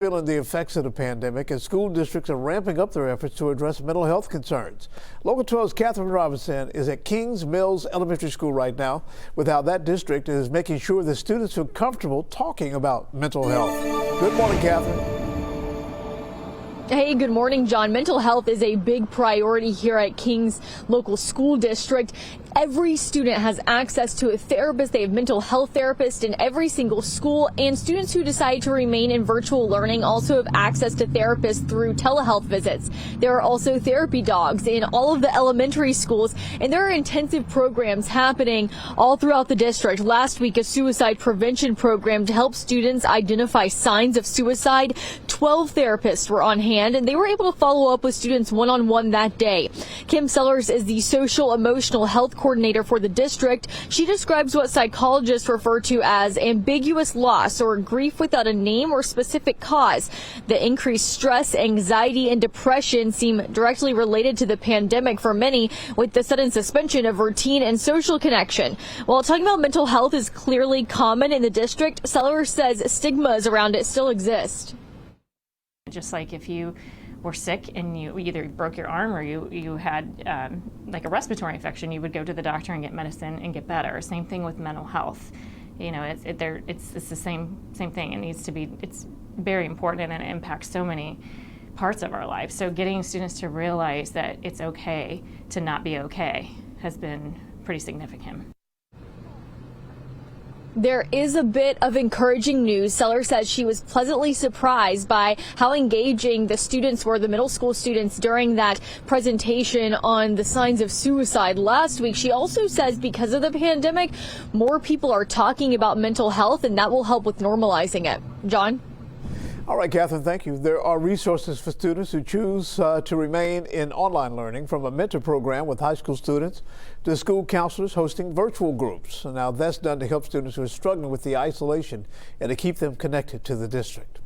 Feeling the effects of the pandemic, and school districts are ramping up their efforts to address mental health concerns. Local 12's Catherine Robinson is at Kings Mills Elementary School right now with how that district is making sure the students feel comfortable talking about mental health. Good morning, Catherine. Hey, good morning, John. Mental health is a big priority here at Kings local school district. Every student has access to a therapist. They have mental health therapists in every single school, and students who decide to remain in virtual learning also have access to therapists through telehealth visits. There are also therapy dogs in all of the elementary schools, and there are intensive programs happening all throughout the district. Last week, a suicide prevention program to help students identify signs of suicide. 12 therapists were on hand, and they were able to follow up with students one-on-one that day. Kim Sellers is the social emotional health coordinator for the district. She describes what psychologists refer to as ambiguous loss, or grief without a name or specific cause. The increased stress, anxiety, and depression seem directly related to the pandemic for many, with the sudden suspension of routine and social connection. While talking about mental health is clearly common in the district, Sellers says stigmas around it still exist. Just like if you were sick and you either broke your arm or you had like a respiratory infection, you would go to the doctor and get medicine and get better. Same thing with mental health. You know, it's the same thing. It needs to be. It's very important, and it impacts so many parts of our life. So getting students to realize that it's okay to not be okay has been pretty significant. There is a bit of encouraging news. Sellers says she was pleasantly surprised by how engaging the students were, the middle school students, during that presentation on the signs of suicide last week. She also says because of the pandemic, more people are talking about mental health, and that will help with normalizing it. John? All right, Catherine, thank you. There are resources for students who choose to remain in online learning, from a mentor program with high school students to school counselors hosting virtual groups. Now, that's done to help students who are struggling with the isolation and to keep them connected to the district.